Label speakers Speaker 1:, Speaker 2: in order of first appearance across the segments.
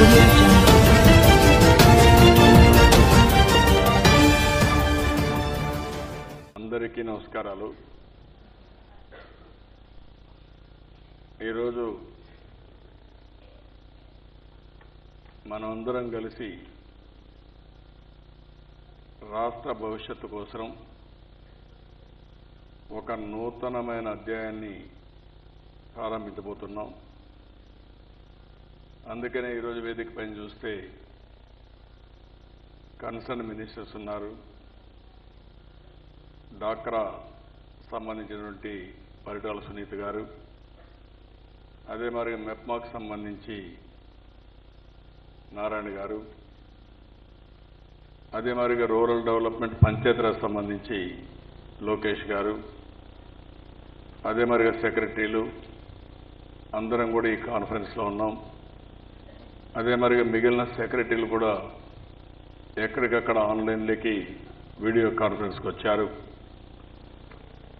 Speaker 1: Audio Jungle.
Speaker 2: అందరికీ నమస్కారాలు. ఈరోజు మనమందరం కలిసి రాష్ట్ర భవిష్యత్తు కోసం ఒక నూతనమైన అధ్యాయాన్ని ప్రారంభించబోతున్నాం. అందుకనే ఈరోజు వేదిక పైన చూస్తే కన్సర్న్ మినిస్టర్స్ ఉన్నారు. డాక్రా సంబంధించినటువంటి పరిటాల సునీత గారు, అదే మరి మెప్మాకు సంబంధించి నారాయణ గారు, అదే మరిగా రూరల్ డెవలప్మెంట్ పంచాయతీరాజ్ సంబంధించి లోకేష్ గారు, అదే మరిగా సెక్రటరీలు అందరం కూడా ఈ కాన్ఫరెన్స్లో ఉన్నాం. అదే మరిగా మిగిలిన సెక్రటరీలు కూడా ఎక్కడికక్కడ ఆన్లైన్లోకి వీడియో కాన్ఫరెన్స్కి వచ్చారు.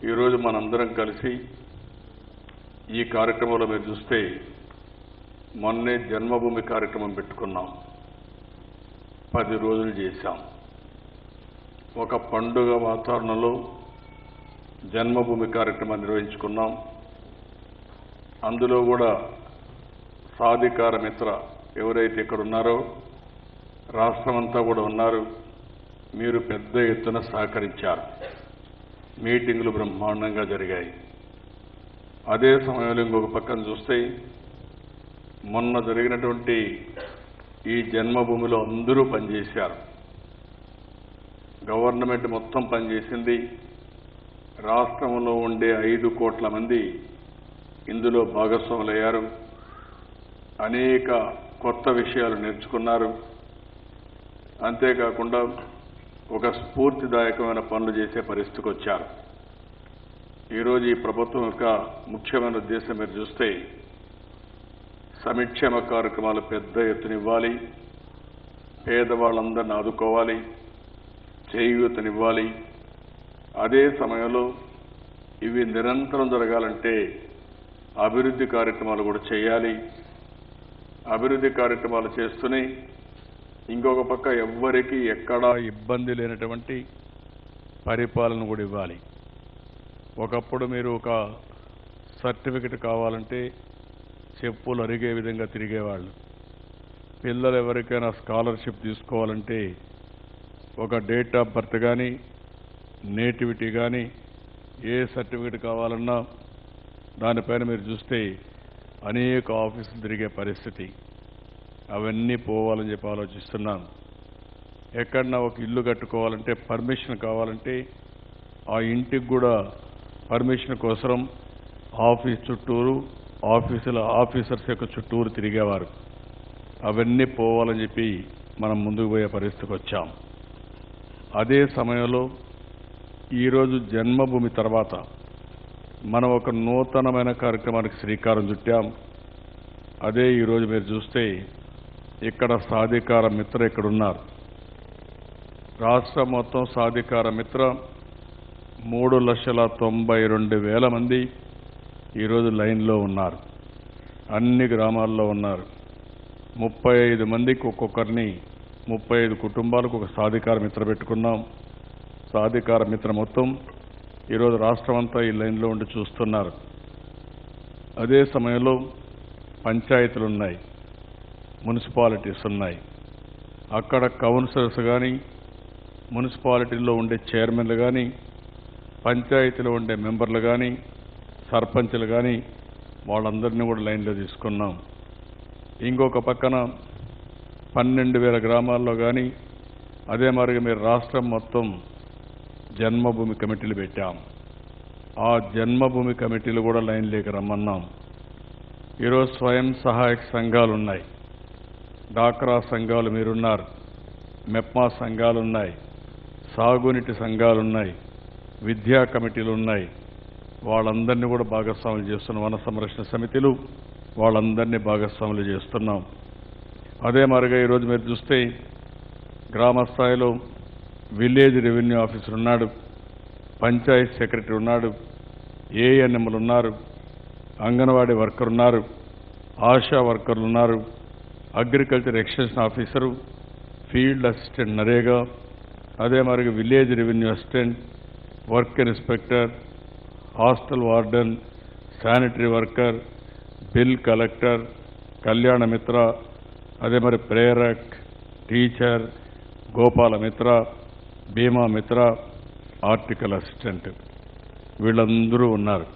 Speaker 2: ఈరోజు మనందరం కలిసి ఈ కార్యక్రమంలో మీరు చూస్తే మొన్నే జన్మభూమి కార్యక్రమం పెట్టుకున్నాం. 10 రోజులు చేశాం. ఒక పండుగ వాతావరణంలో జన్మభూమి కార్యక్రమం నిర్వహించుకున్నాం. అందులో కూడా సాధికార మిత్ర ఎవరైతే ఇక్కడ ఉన్నారో రాష్ట్రమంతా కూడా ఉన్నారు. మీరు పెద్ద ఎత్తున సహకరించారు. మీటింగులు బ్రహ్మాండంగా జరిగాయి. అదే సమయంలో ఇంకొక పక్కన చూస్తే మొన్న జరిగినటువంటి ఈ జన్మభూమిలో అందరూ పనిచేశారు. గవర్నమెంట్ మొత్తం పనిచేసింది. రాష్ట్రంలో ఉండే 5 కోట్ల మంది ఇందులో భాగస్వాములయ్యారు. అనేక కొత్త విషయాలు నేర్చుకున్నారు. అంతేకాకుండా ఒక స్ఫూర్తిదాయకమైన పనులు చేసే పరిస్థితికి వచ్చారు. ఈరోజు ఈ ప్రభుత్వం యొక్క ముఖ్యమైన ఉద్దేశం మీరు చూస్తే సంక్షేమ కార్యక్రమాలు పెద్ద ఎత్తునివ్వాలి, పేదవాళ్ళందరినీ ఆదుకోవాలి, చేయూతనివ్వాలి. అదే సమయంలో ఇవి నిరంతరం జరగాలంటే అభివృద్ధి కార్యక్రమాలు కూడా చేయాలి. అభివృద్ధి కార్యక్రమాలు చేస్తూనే ఇంకొక పక్క ఎవ్వరికీ ఎక్కడా ఇబ్బంది లేనటువంటి పరిపాలన కూడా ఇవ్వాలి. ఒకప్పుడు మీరు ఒక సర్టిఫికెట్ కావాలంటే చెప్పులు అరిగే విధంగా తిరిగేవాళ్ళు. పిల్లలు ఎవరికైనా స్కాలర్షిప్ తీసుకోవాలంటే ఒక డేట్ ఆఫ్ బర్త్ కానీ నేటివిటీ కానీ ఏ సర్టిఫికెట్ కావాలన్నా దానిపైన మీరు చూస్తే అనేక ఆఫీసులు తిరిగే పరిస్థితి. అవన్నీ పోవాలని చెప్పి ఆలోచిస్తున్నాను. ఎక్కడన్నా ఒక ఇల్లు కట్టుకోవాలంటే పర్మిషన్ కావాలంటే ఆ ఇంటికి కూడా పర్మిషన్ కోసం ఆఫీస్ చుట్టూరు ఆఫీసర్స్ యొక్క చుట్టూరు తిరిగేవారు. అవన్నీ పోవాలని చెప్పి మనం ముందుకు పోయే పరిస్థితికి వచ్చాం. అదే సమయంలో ఈరోజు జన్మభూమి తర్వాత మనం ఒక నూతనమైన కార్యక్రమానికి శ్రీకారం చుట్టాం. అదే ఈరోజు మీరు చూస్తే ఇక్కడ సాధికార మిత్ర ఇక్కడ ఉన్నారు. రాష్ట్రం మొత్తం సాధికార మిత్ర 3,92,000 మంది ఈరోజు లైన్లో ఉన్నారు. అన్ని గ్రామాల్లో ఉన్నారు. 35 మందికి ఒక్కొక్కరిని 35 కుటుంబాలకు ఒక సాధికార మిత్ర పెట్టుకున్నాం. సాధికార మిత్ర మొత్తం ఈరోజు రాష్ట్రం అంతా ఈ లైన్లో ఉండి చూస్తున్నారు. అదే సమయంలో పంచాయతీలు ఉన్నాయి, మున్సిపాలిటీస్ ఉన్నాయి. అక్కడ కౌన్సిలర్స్ కానీ మున్సిపాలిటీల్లో ఉండే చైర్మన్లు కానీ పంచాయతీలో ఉండే మెంబర్లు కానీ సర్పంచ్లు కానీ వాళ్ళందరినీ కూడా లైన్లో తీసుకున్నాం. ఇంకొక పక్కన 12,000 గ్రామాల్లో కానీ అదే మరి మీరు రాష్ట్రం మొత్తం జన్మభూమి కమిటీలు పెట్టాం. ఆ జన్మభూమి కమిటీలు కూడా లైన్లోకి రమ్మన్నాం. ఈరోజు స్వయం సహాయక సంఘాలు ఉన్నాయి, డాక్రా సంఘాలు మీరున్నారు, మెప్మా సంఘాలున్నాయి, సాగునీటి సంఘాలున్నాయి, విద్యా కమిటీలు ఉన్నాయి. వాళ్ళందరినీ కూడా భాగస్వాములు చేస్తున్న వన సంరక్షణ సమితిలు వాళ్ళందరినీ భాగస్వాములు చేస్తున్నాం. అదే మరిగా ఈరోజు మీరు చూస్తే గ్రామ స్థాయిలో విలేజ్ రెవెన్యూ ఆఫీసర్ ఉన్నాడు, పంచాయత్ సెక్రటరీ ఉన్నాడు, ఏఎన్ఎంలు ఉన్నారు, అంగన్వాడీ వర్కర్ ఉన్నారు, ఆశా వర్కర్లు ఉన్నారు, agriculture extension officer, field assistant NREGA, అదే మరి village revenue assistant, work inspector, hostel warden, sanitary worker, bill collector, కళ్యాణ మిత్ర, అదే మరి ప్రేరక్, టీచర్, గోపాల మిత్ర, బీమా మిత్ర, ఆర్టికల్ అసిస్టెంట్ వీళ్ళందరూ ఉన్నారు.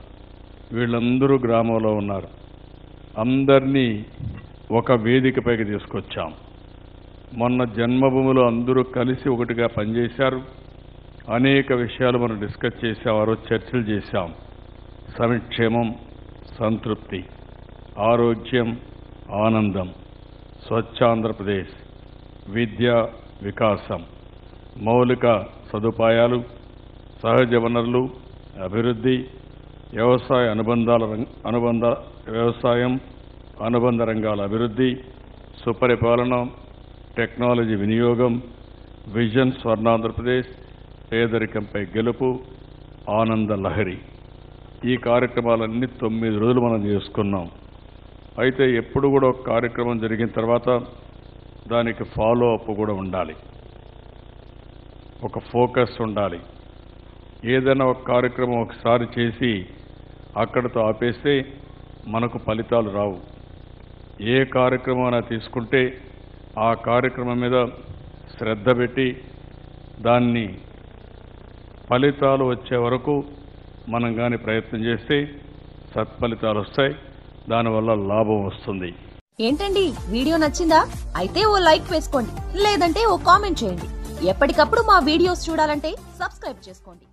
Speaker 2: వీళ్ళందరూ గ్రామంలో ఉన్నారు. అందరినీ ఒక వేదికపైకి తీసుకొచ్చాం. మొన్న జన్మభూమిలో అందరూ కలిసి ఒకటిగా పనిచేశారు. అనేక విషయాలు మనం డిస్కస్ చేశాం, ఆ రోజు చర్చలు చేశాం. సంక్షేమం, సంతృప్తి, ఆరోగ్యం, ఆనందం, స్వచ్ఛాంధ్రప్రదేశ్, విద్య, వికాసం, మౌలిక సదుపాయాలు, సహజ వనరులు, అభివృద్ధి, వ్యవసాయం అనుబంధ రంగాల అభివృద్ధి, సుపరిపాలన, టెక్నాలజీ వినియోగం, విజన్ స్వర్ణాంధ్రప్రదేశ్, పేదరికంపై గెలుపు, ఆనంద లహరి. ఈ కార్యక్రమాలన్నీ 9 రోజులు మనం చేసుకున్నాం. అయితే ఎప్పుడు కూడా ఒక కార్యక్రమం జరిగిన తర్వాత దానికి ఫాలో అప్ కూడా ఉండాలి, ఒక ఫోకస్ ఉండాలి. ఏదైనా ఒక కార్యక్రమం ఒకసారి చేసి అక్కడితో ఆపేస్తే మనకు ఫలితాలు రావు. ఏ కార్యక్రమం తీసుకుంటే ఆ కార్యక్రమం మీద శ్రద్ధ పెట్టి దాన్ని ఫలితాలు వచ్చే వరకు మనం కానీ ప్రయత్నం చేస్తే సత్ఫలితాలు వస్తాయి, దానివల్ల లాభం వస్తుంది.
Speaker 1: ఏంటండి, వీడియో నచ్చిందా? అయితే ఓ లైక్ వేసుకోండి, లేదంటే ఓ కామెంట్ చేయండి. ఎప్పటికప్పుడు మా వీడియోస్ చూడాలంటే సబ్స్క్రైబ్ చేసుకోండి.